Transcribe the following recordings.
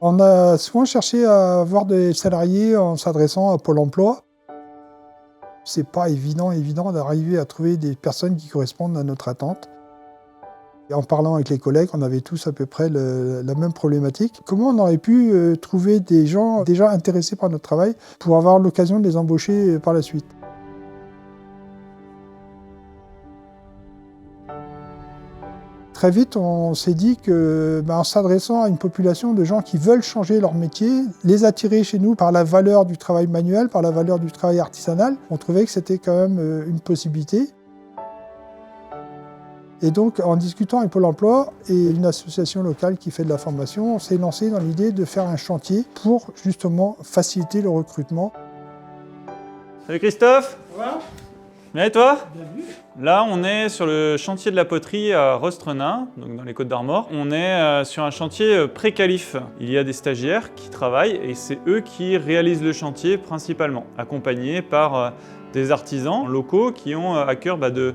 On a souvent cherché à avoir des salariés en s'adressant à Pôle emploi. C'est pas évident d'arriver à trouver des personnes qui correspondent à notre attente. Et en parlant avec les collègues, on avait tous à peu près la même problématique. Comment on aurait pu trouver des gens déjà intéressés par notre travail pour avoir l'occasion de les embaucher par la suite? Très vite, on s'est dit qu'en s'adressant à une population de gens qui veulent changer leur métier, les attirer chez nous par la valeur du travail manuel, par la valeur du travail artisanal, on trouvait que c'était quand même une possibilité. Et donc, en discutant avec Pôle emploi et une association locale qui fait de la formation, on s'est lancé dans l'idée de faire un chantier pour justement faciliter le recrutement. Salut Christophe. Voilà. Bien et toi? Bien vu. Là, on est sur le chantier de la poterie à Rostrenain, donc dans les Côtes-d'Armor. On est sur un chantier pré-qualif. Il y a des stagiaires qui travaillent et c'est eux qui réalisent le chantier principalement, accompagnés par des artisans locaux qui ont à cœur de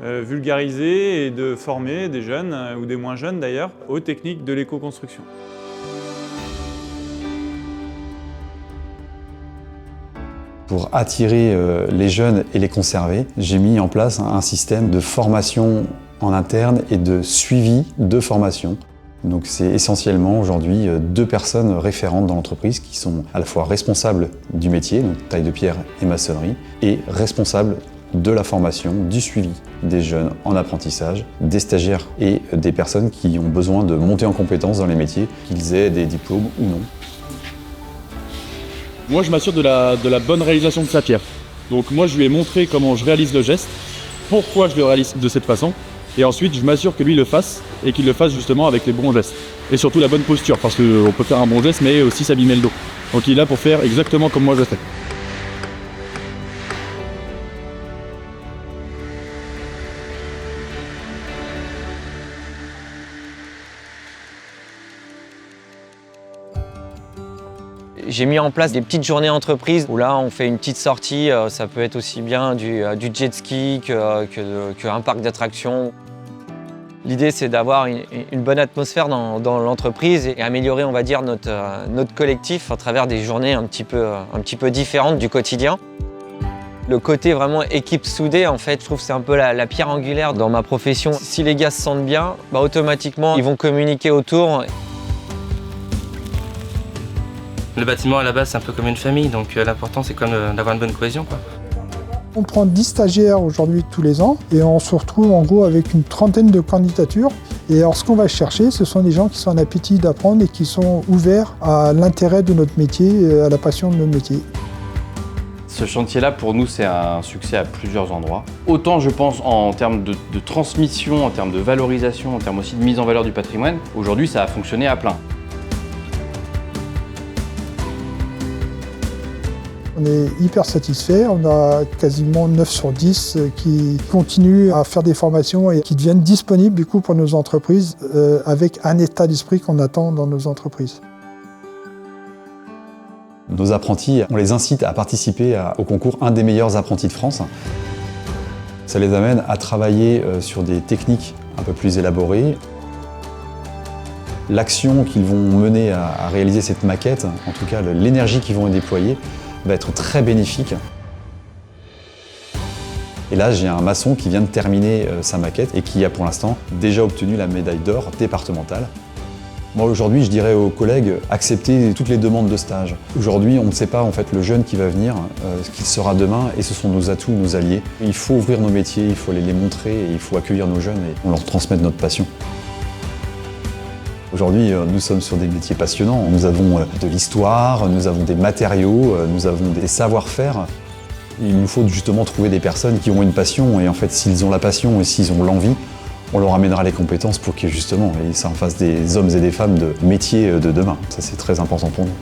vulgariser et de former des jeunes, ou des moins jeunes d'ailleurs, aux techniques de l'éco-construction. Pour attirer les jeunes et les conserver, j'ai mis en place un système de formation en interne et de suivi de formation. Donc c'est essentiellement aujourd'hui 2 personnes référentes dans l'entreprise qui sont à la fois responsables du métier, donc taille de pierre et maçonnerie, et responsables de la formation, du suivi des jeunes en apprentissage, des stagiaires et des personnes qui ont besoin de monter en compétences dans les métiers, qu'ils aient des diplômes ou non. Moi, je m'assure de la bonne réalisation de sa pierre. Donc moi, je lui ai montré comment je réalise le geste, pourquoi je le réalise de cette façon, et ensuite, je m'assure que lui le fasse, et qu'il le fasse justement avec les bons gestes. Et surtout la bonne posture, parce qu'on peut faire un bon geste, mais aussi s'abîmer le dos. Donc il est là pour faire exactement comme moi je fais. J'ai mis en place des petites journées entreprises où là on fait une petite sortie, ça peut être aussi bien du jet ski qu'un parc d'attractions. L'idée c'est d'avoir une bonne atmosphère dans l'entreprise et améliorer on va dire notre collectif à travers des journées un petit peu différentes du quotidien. Le côté vraiment équipe soudée, en fait, je trouve que c'est un peu la pierre angulaire dans ma profession. Si les gars se sentent bien, automatiquement ils vont communiquer autour. Le bâtiment à la base c'est un peu comme une famille, donc l'important c'est quand même d'avoir une bonne cohésion, quoi. On prend 10 stagiaires aujourd'hui tous les ans et on se retrouve en gros avec une trentaine de candidatures. Et alors ce qu'on va chercher, ce sont des gens qui sont en appétit d'apprendre et qui sont ouverts à l'intérêt de notre métier, à la passion de notre métier. Ce chantier-là, pour nous, c'est un succès à plusieurs endroits. Autant, je pense, en termes de transmission, en termes de valorisation, en termes aussi de mise en valeur du patrimoine, aujourd'hui, ça a fonctionné à plein. On est hyper satisfait, on a quasiment 9 sur 10 qui continuent à faire des formations et qui deviennent disponibles du coup pour nos entreprises avec un état d'esprit qu'on attend dans nos entreprises. Nos apprentis, on les incite à participer au concours Un des meilleurs apprentis de France. Ça les amène à travailler sur des techniques un peu plus élaborées. L'action qu'ils vont mener à réaliser cette maquette, en tout cas l'énergie qu'ils vont y déployer, va être très bénéfique. Et là, j'ai un maçon qui vient de terminer sa maquette et qui a pour l'instant déjà obtenu la médaille d'or départementale. Moi aujourd'hui, je dirais aux collègues, acceptez toutes les demandes de stage. Aujourd'hui, on ne sait pas en fait le jeune qui va venir, ce qu'il sera demain, et ce sont nos atouts, nos alliés. Il faut ouvrir nos métiers, il faut les montrer, et il faut accueillir nos jeunes et on leur transmettre notre passion. Aujourd'hui, nous sommes sur des métiers passionnants. Nous avons de l'histoire, nous avons des matériaux, nous avons des savoir-faire. Il nous faut justement trouver des personnes qui ont une passion et en fait, s'ils ont la passion et s'ils ont l'envie, on leur amènera les compétences pour que justement, ça en fasse des hommes et des femmes de métiers de demain. Ça, c'est très important pour nous.